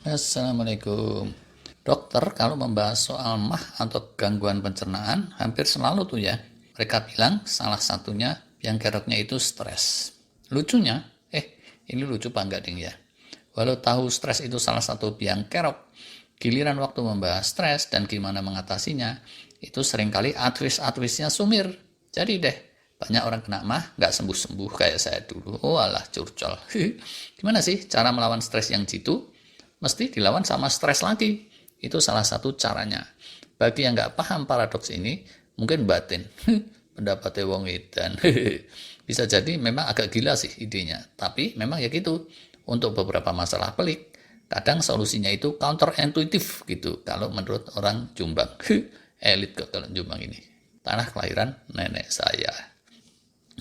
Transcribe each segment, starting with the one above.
Assalamualaikum. Dokter kalau membahas soal MAH atau gangguan pencernaan, hampir selalu tuh ya, mereka bilang salah satunya yang keretnya itu stres. Lucunya, ini lucu apa enggak ding ya? Walau tahu stres itu salah satu biang kerok, giliran waktu membahas stres dan gimana mengatasinya, itu seringkali atwis-atwisnya sumir. Jadi deh, banyak orang kena MAH nggak sembuh-sembuh kayak saya dulu. Oh alah curcol. Gimana sih cara melawan stres yang jitu? Mesti dilawan sama stres lagi. Itu salah satu caranya. Bagi yang nggak paham paradoks ini, mungkin batin. Pendapatnya wong edan. Bisa jadi memang agak gila sih idenya. Tapi memang ya gitu. Untuk beberapa masalah pelik, kadang solusinya itu counterintuitif gitu. Kalau menurut orang Jombang. Elit kok kalau Jombang ini. Tanah kelahiran nenek saya.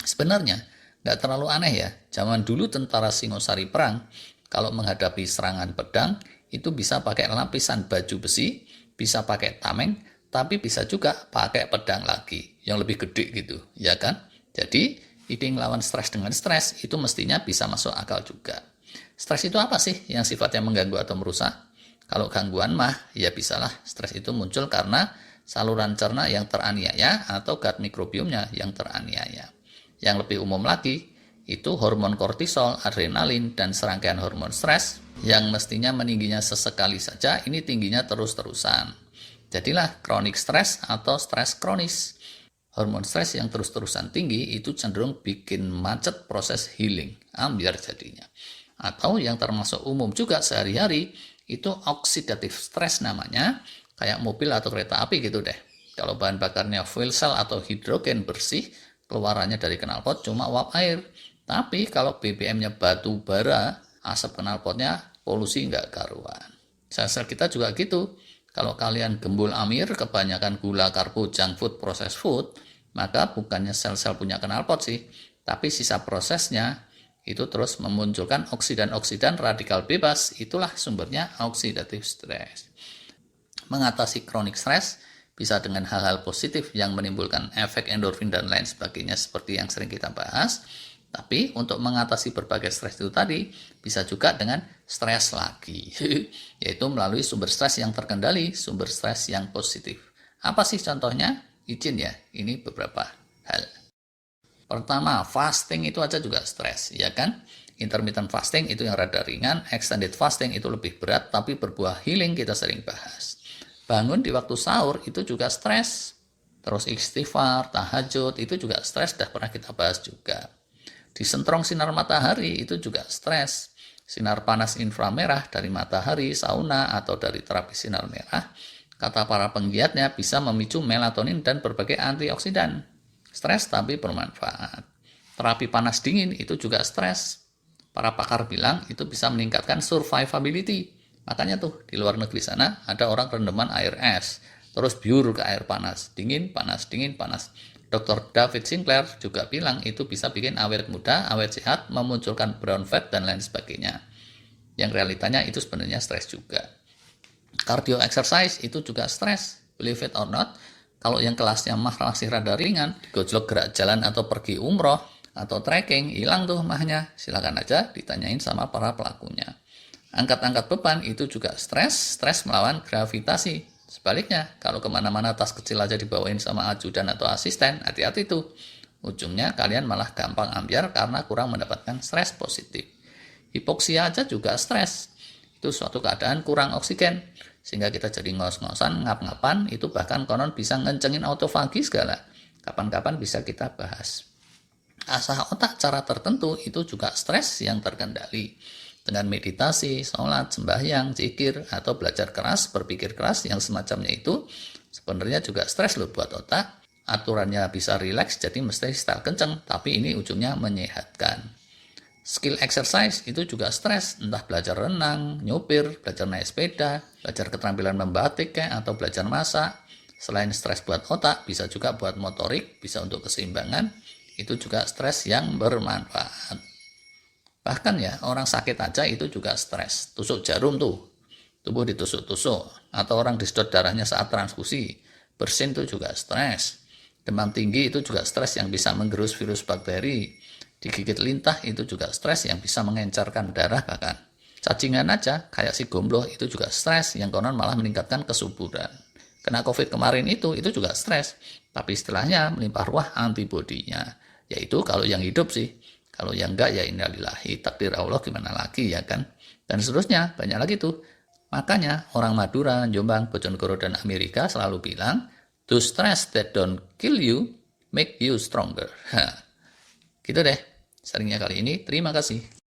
Sebenarnya, nggak terlalu aneh ya. Zaman dulu tentara Singosari perang, kalau menghadapi serangan pedang, itu bisa pakai lapisan baju besi, bisa pakai tameng, tapi bisa juga pakai pedang lagi, yang lebih gede gitu, ya kan? Jadi, ide ngelawan stres dengan stres, itu mestinya bisa masuk akal juga. Stres itu apa sih yang sifatnya mengganggu atau merusak? Kalau gangguan mah, ya bisalah stres itu muncul karena saluran cerna yang teraniaya atau gut mikrobiomnya yang teraniaya. Yang lebih umum lagi, itu hormon kortisol, adrenalin, dan serangkaian hormon stres yang mestinya meningginya sesekali saja, ini tingginya terus-terusan. Jadilah kronik stres atau stres kronis. Hormon stres yang terus-terusan tinggi itu cenderung bikin macet proses healing, ambiar jadinya. Atau yang termasuk umum juga sehari-hari, itu oksidatif stres namanya, kayak mobil atau kereta api gitu deh. Kalau bahan bakarnya fuel cell atau hidrogen bersih, keluarannya dari knalpot cuma uap air. Tapi kalau BBM-nya batu bara, asap knalpotnya polusi nggak karuan. Sel-sel kita juga gitu. Kalau kalian gembul amir, kebanyakan gula, karbo, junk food, processed food, maka bukannya sel-sel punya knalpot sih, tapi sisa prosesnya itu terus memunculkan oksidan-oksidan radikal bebas. Itulah sumbernya oxidative stress. Mengatasi chronic stress bisa dengan hal-hal positif yang menimbulkan efek endorfin dan lain sebagainya seperti yang sering kita bahas. Tapi untuk mengatasi berbagai stres itu tadi, bisa juga dengan stres lagi, yaitu melalui sumber stres yang terkendali, sumber stres yang positif. Apa sih contohnya? Izin ya, ini beberapa hal. Pertama, fasting itu aja juga stres, ya kan? Intermittent fasting itu yang rada ringan, extended fasting itu lebih berat, tapi berbuah healing kita sering bahas. Bangun di waktu sahur itu juga stres. Terus istighfar, tahajud itu juga stres, dah pernah kita bahas juga. Disentrong sinar matahari itu juga stres. Sinar panas inframerah dari matahari, sauna, atau dari terapi sinar merah, kata para penggiatnya bisa memicu melatonin dan berbagai antioksidan. Stres tapi bermanfaat. Terapi panas dingin itu juga stres. Para pakar bilang itu bisa meningkatkan survivability. Makanya tuh di luar negeri sana ada orang rendeman air es, terus biur ke air panas, dingin, panas, dingin, panas. Dr. David Sinclair juga bilang itu bisa bikin awet muda, awet sehat, memunculkan brown fat, dan lain sebagainya. Yang realitanya itu sebenarnya stres juga. Cardio exercise itu juga stres, believe it or not. Kalau yang kelasnya masih rada ringan, digojlok gerak jalan atau pergi umroh, atau trekking, hilang tuh mahnya. Silakan aja ditanyain sama para pelakunya. Angkat-angkat beban itu juga stres melawan gravitasi. Sebaliknya, kalau kemana-mana tas kecil aja dibawain sama ajudan atau asisten, hati-hati tuh. Ujungnya kalian malah gampang ambiar karena kurang mendapatkan stres positif. Hipoksia aja juga stres. Itu suatu keadaan kurang oksigen, sehingga kita jadi ngos-ngosan, ngap-ngapan, itu bahkan konon bisa ngencengin autofagi segala. Kapan-kapan bisa kita bahas. Asah otak cara tertentu itu juga stres yang terkendali. Dengan meditasi, sholat, sembahyang, zikir, atau belajar keras, berpikir keras yang semacamnya itu sebenarnya juga stres loh buat otak. Aturannya bisa rileks, jadi mesti style kenceng, tapi ini ujungnya menyehatkan. Skill exercise itu juga stres, entah belajar renang, nyupir, belajar naik sepeda, belajar keterampilan membatik atau belajar masak. Selain stres buat otak, bisa juga buat motorik, bisa untuk keseimbangan, itu juga stres yang bermanfaat. Bahkan ya, orang sakit aja itu juga stres. Tusuk jarum tuh, tubuh ditusuk-tusuk. Atau orang disedot darahnya saat transfusi, bersin itu juga stres. Demam tinggi itu juga stres yang bisa menggerus virus bakteri. Digigit lintah itu juga stres yang bisa mengencerkan darah bahkan. Cacingan aja, kayak si gombloh itu juga stres, yang konon malah meningkatkan kesuburan. Kena COVID kemarin itu juga stres, tapi istilahnya melimpah ruah antibodinya. Yaitu kalau yang hidup sih, kalau yang enggak ya innalillahi, takdir Allah gimana lagi ya kan. Dan seterusnya, banyak lagi tuh. Makanya orang Madura, Jombang, Bojonegoro, dan Amerika selalu bilang, to stress that don't kill you, make you stronger. Gitu deh, sharingnya kali ini. Terima kasih.